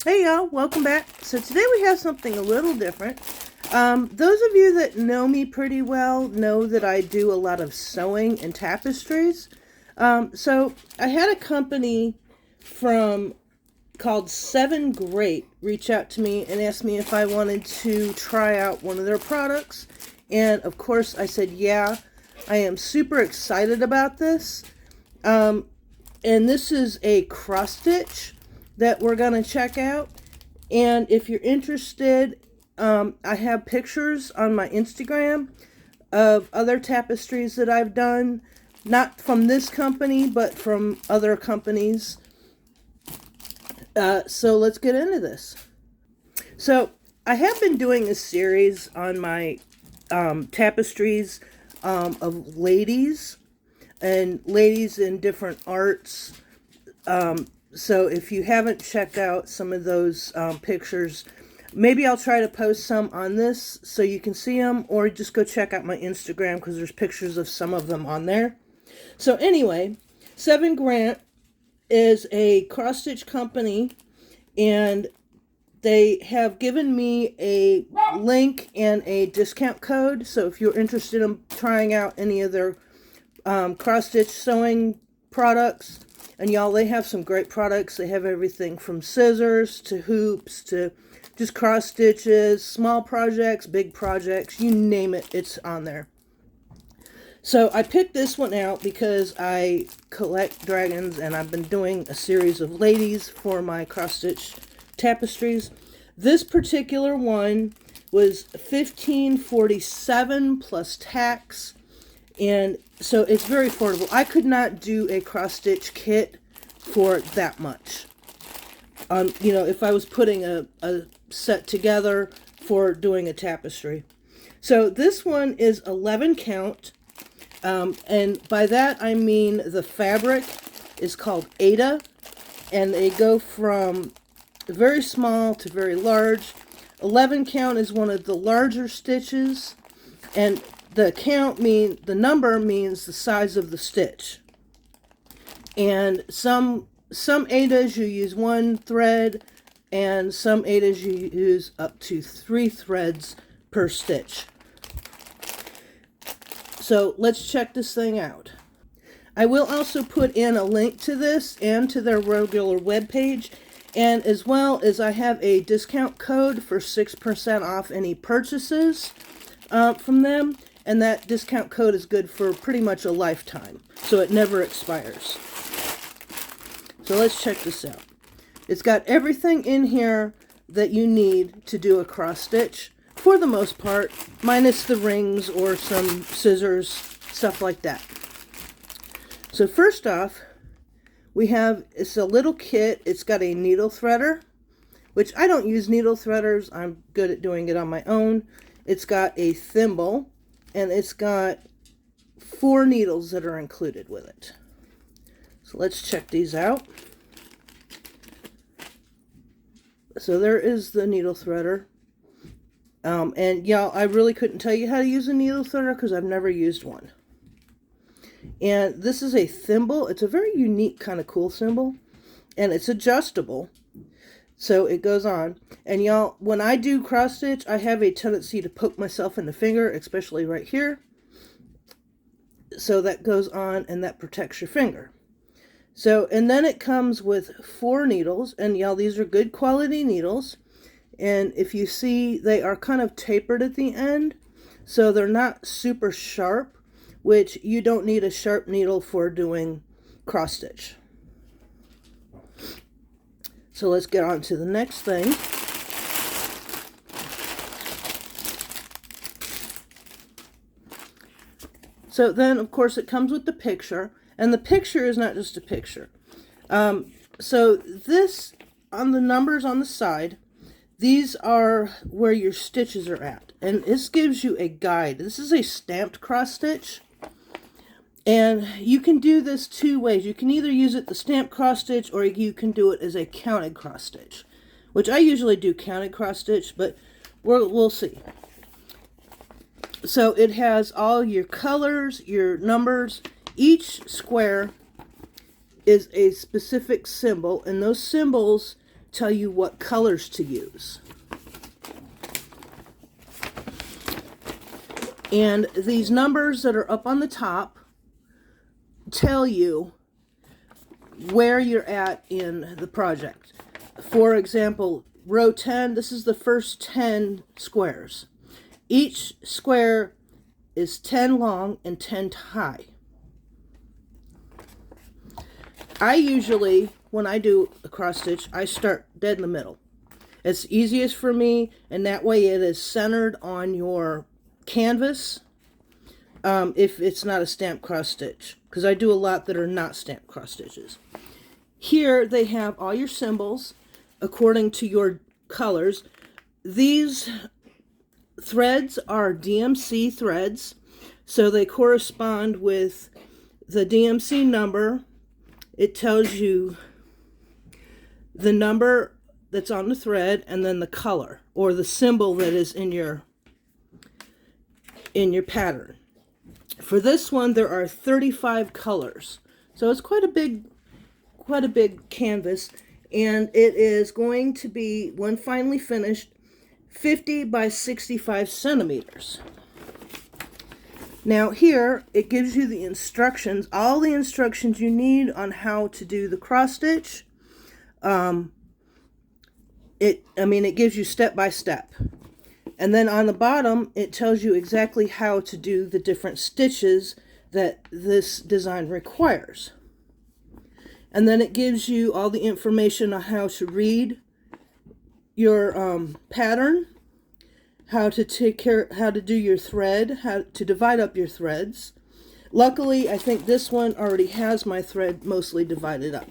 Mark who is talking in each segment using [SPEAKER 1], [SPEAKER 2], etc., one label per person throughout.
[SPEAKER 1] Hey y'all, welcome back. So today we have something a little different. Those of you that know me pretty well know that I do a lot of sewing and tapestries. So I had a company from called SevenGreat reach out to me and ask me if I wanted to try out one of their products. And of course I said, yeah, I am super excited about this. And this is a cross-stitch that we're going to check out. And if you're interested, I have pictures on my Instagram of other tapestries that I've done, not from this company, but from other companies. So let's get into this. So I have been doing a series on my tapestries of ladies and ladies in different arts. So if you haven't checked out some of those pictures, maybe I'll try to post some on this so you can see them, or just go check out my Instagram because there's pictures of some of them on there. So anyway, SevenGreat is a cross-stitch company, and they have given me a link and a discount code. So if you're interested in trying out any of their cross-stitch sewing products, and y'all, they have some great products. They have everything from scissors to hoops to just cross stitches, small projects, big projects, you name it, it's on there. So I picked this one out because I collect dragons and I've been doing a series of ladies for my cross-stitch tapestries. This particular one was $15.47 plus tax. And so it's very affordable. I could not do a cross-stitch kit for that much. You know, if I was putting a set together for doing a tapestry. So this one is 11 count. And by that I mean the fabric is called Aida. And they go from very small to very large. 11 count is one of the larger stitches. And the number means the size of the stitch. And some aidas you use one thread, and some aidas you use up to 3 threads per stitch. So let's check this thing out. I will also put in a link to this and to their regular webpage, and as well as I have a discount code for 6% off any purchases from them. And that discount code is good for pretty much a lifetime, so it never expires. So let's check this out. It's got everything in here that you need to do a cross stitch, for the most part, minus the rings or some scissors, stuff like that. So first off, it's a little kit. It's got a needle threader, which I don't use needle threaders. I'm good at doing it on my own. It's got a thimble. And it's got 4 needles that are included with it. So let's check these out. So there is the needle threader. And y'all, I really couldn't tell you how to use a needle threader because I've never used one. And this is a thimble. It's a very unique kind of cool thimble. And it's adjustable. So it goes on. And y'all, when I do cross stitch, I have a tendency to poke myself in the finger, especially right here. So that goes on and that protects your finger. So, and then it comes with 4 needles, and y'all, these are good quality needles. And if you see, they are kind of tapered at the end, so they're not super sharp, which you don't need a sharp needle for doing cross stitch. So let's get on to the next thing. So then, of course, it comes with the picture. And the picture is not just a picture. So this, on the numbers on the side, these are where your stitches are at. And this gives you a guide. This is a stamped cross stitch. And you can do this 2 ways. You can either use it the stamped cross stitch, or you can do it as a counted cross stitch, which I usually do counted cross stitch, but we'll see. So it has all your colors, your numbers. Each square is a specific symbol, and those symbols tell you what colors to use. And these numbers that are up on the top tell you where you're at in the project. For example, row 10, this is the first 10 squares. Each square is 10 long and 10 high. I usually, when I do a cross stitch, I start dead in the middle. It's easiest for me, and that way it is centered on your canvas if it's not a stamped cross stitch, because I do a lot that are not stamped cross stitches. Here they have all your symbols according to your colors. These threads are DMC threads, so they correspond with the DMC number. It tells you the number that's on the thread and then the color or the symbol that is in your pattern. For this one, there are 35 colors, so it's quite a big canvas, and it is going to be, when finally finished, 50 by 65 centimeters. Now here it gives you the instructions, all the instructions you need on how to do the cross stitch. It gives you step by step. And then on the bottom, it tells you exactly how to do the different stitches that this design requires. And then it gives you all the information on how to read your pattern, how to do your thread, how to divide up your threads. Luckily, I think this one already has my thread mostly divided up.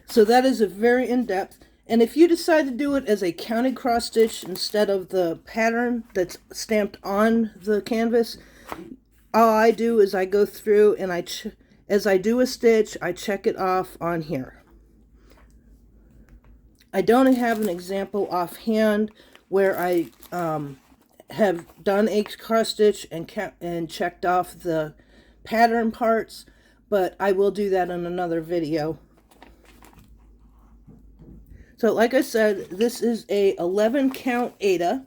[SPEAKER 1] So that is a very in-depth. And if you decide to do it as a counted cross stitch instead of the pattern that's stamped on the canvas, all I do is I go through and as I do a stitch, I check it off on here. I don't have an example offhand where I have done a cross stitch and checked off the pattern parts, but I will do that in another video. So like I said, this is a 11 count aida,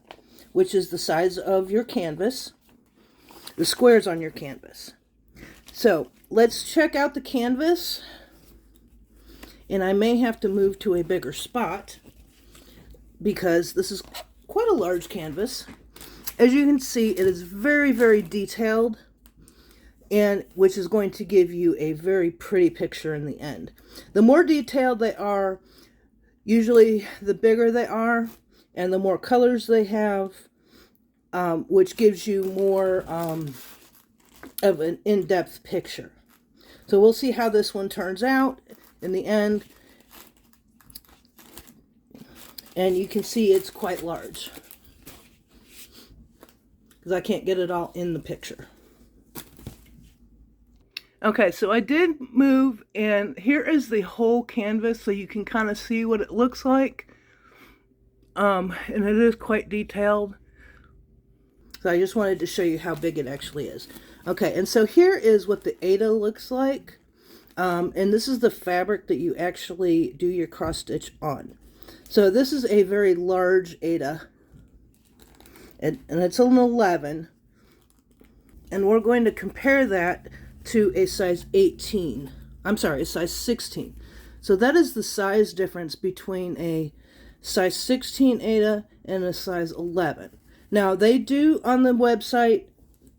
[SPEAKER 1] which is the size of your canvas, the squares on your canvas. So let's check out the canvas, and I may have to move to a bigger spot because this is quite a large canvas. As you can see, it is very, very detailed, and which is going to give you a very pretty picture in the end. The more detailed they are, usually the bigger they are, and the more colors they have, which gives you more of an in-depth picture. So we'll see how this one turns out in the end. And you can see it's quite large, because I can't get it all in the picture. Okay, so I did move, and here is the whole canvas, so you can kind of see what it looks like. And it is quite detailed. So I just wanted to show you how big it actually is. Okay, and so here is what the aida looks like. And this is the fabric that you actually do your cross stitch on. So this is a very large aida, and it's an 11. And we're going to compare that to a size 18. I'm sorry, a size 16. So that is the size difference between a size 16 aida and a size 11. Now they do on the website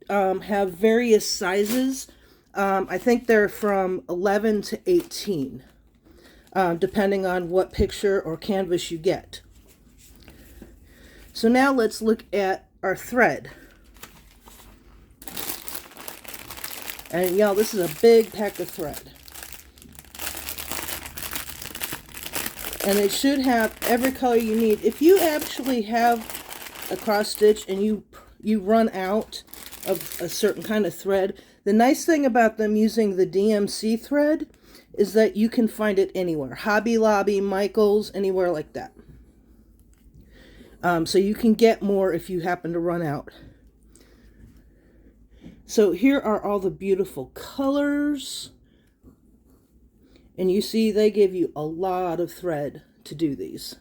[SPEAKER 1] have various sizes. I think they're from 11 to 18, depending on what picture or canvas you get. So now let's look at our thread. And y'all, this is a big pack of thread. And it should have every color you need. If you actually have a cross stitch and you run out of a certain kind of thread, the nice thing about them using the DMC thread is that you can find it anywhere. Hobby Lobby, Michael's, anywhere like that. So you can get more if you happen to run out. So here are all the beautiful colors. And you see they give you a lot of thread to do these.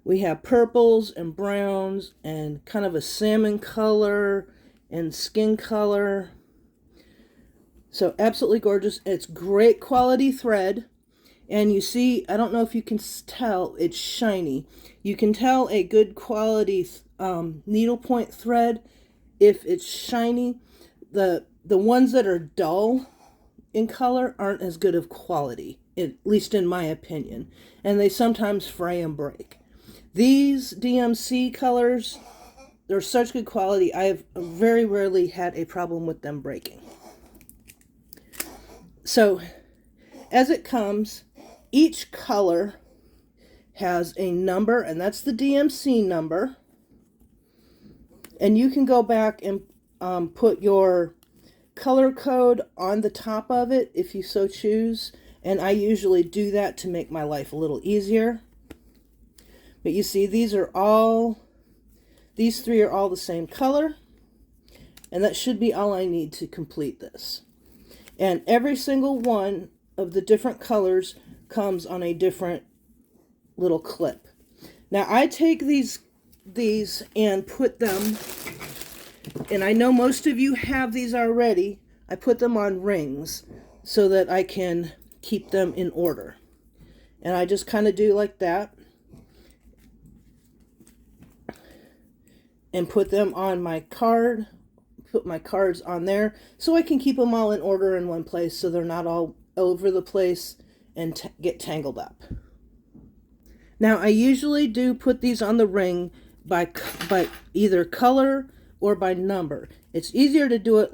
[SPEAKER 1] We have purples and browns and kind of a salmon color and skin color. So absolutely gorgeous. It's great quality thread. And you see, I don't know if you can tell, it's shiny. You can tell a good quality needlepoint thread if it's shiny. The ones that are dull in color aren't as good of quality, at least in my opinion. And they sometimes fray and break. These DMC colors, they're such good quality. I have very rarely had a problem with them breaking. So as it comes, each color has a number, and that's the DMC number. And you can go back and put your color code on the top of it if you so choose. And I usually do that to make my life a little easier. But you see, these three are all the same color. And that should be all I need to complete this. And every single one of the different colors comes on a different little clip. Now I take these and put them, and I know most of you have these already, I put them on rings so that I can keep them in order. And I just kind of do like that. And put them on my card, put my cards on there so I can keep them all in order in one place so they're not all over the place and get tangled up. Now I usually do put these on the ring by either color or by number. It's easier to do it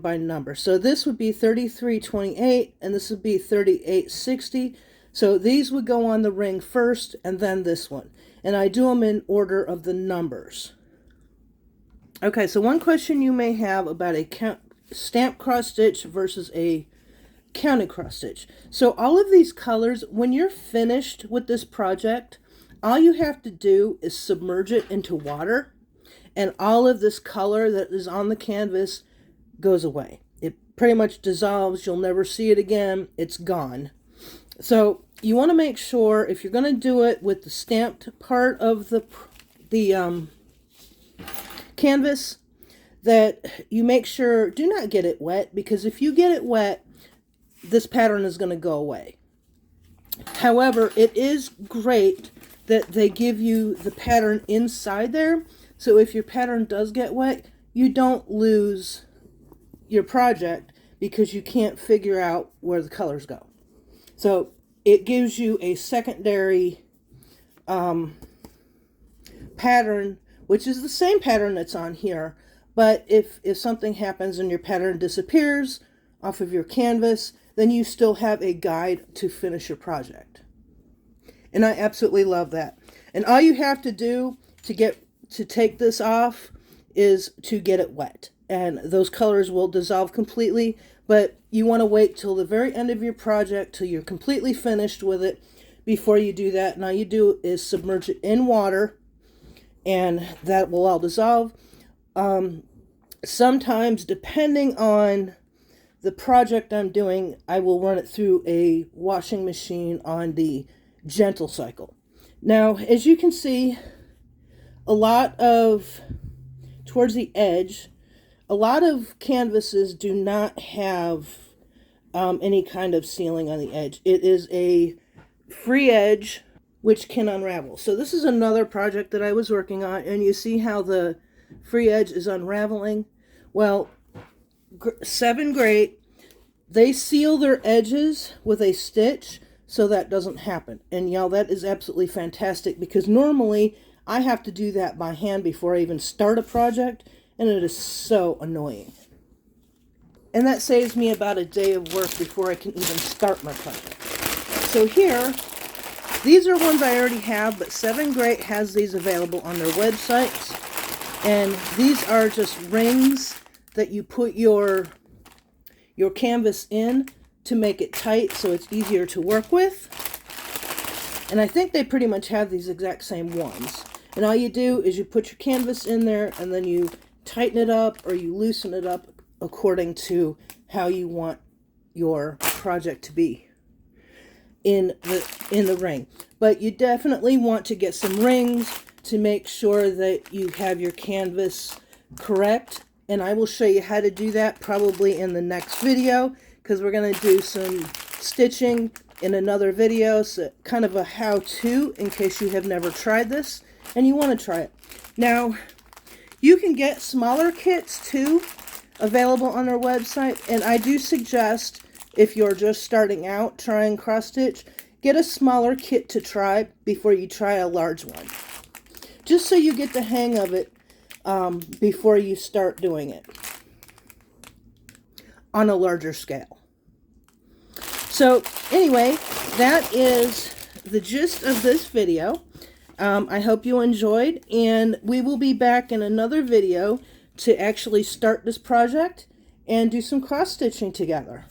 [SPEAKER 1] by number. So this would be 3328 and this would be 3860. So these would go on the ring first and then this one. And I do them in order of the numbers. Okay, so one question you may have about a stamp cross stitch versus a counted cross stitch. So all of these colors, when you're finished with this project, all you have to do is submerge it into water, and all of this color that is on the canvas goes away. It pretty much dissolves. You'll never see it again. It's gone. So you want to make sure, if you're going to do it with the stamped part of the canvas, that you make sure, do not get it wet, because if you get it wet, this pattern is going to go away. However, it is great that they give you the pattern inside there, so if your pattern does get wet, you don't lose your project because you can't figure out where the colors go. So it gives you a secondary pattern, which is the same pattern that's on here, but if something happens and your pattern disappears off of your canvas, then you still have a guide to finish your project. And I absolutely love that. And all you have to do to take this off is to get it wet, and those colors will dissolve completely. But you want to wait till the very end of your project, till you're completely finished with it, before you do that. And all you do is submerge it in water, and that will all dissolve. Sometimes, depending on the project I'm doing, I will run it through a washing machine on the gentle cycle. Now, as you can see, towards the edge, a lot of canvases do not have any kind of sealing on the edge. It is a free edge which can unravel. So this is another project that I was working on, and you see how the free edge is unraveling. Well, SevenGreat, they seal their edges with a stitch so that doesn't happen. And y'all, that is absolutely fantastic, because normally I have to do that by hand before I even start a project, and it is so annoying. And that saves me about a day of work before I can even start my project. So here, these are ones I already have, but SevenGreat has these available on their websites. And these are just rings that you put your canvas in to make it tight so it's easier to work with. And I think they pretty much have these exact same ones. And all you do is you put your canvas in there, and then you tighten it up or you loosen it up according to how you want your project to be in the ring. But you definitely want to get some rings to make sure that you have your canvas correct. And I will show you how to do that probably in the next video, because we're going to do some stitching in another video. So kind of a how-to in case you have never tried this and you want to try it. Now, you can get smaller kits too available on our website, and I do suggest, if you're just starting out trying cross stitch, get a smaller kit to try before you try a large one, just so you get the hang of it before you start doing it on a larger scale. So anyway, that is the gist of this video. I hope you enjoyed, and we will be back in another video to actually start this project and do some cross stitching together.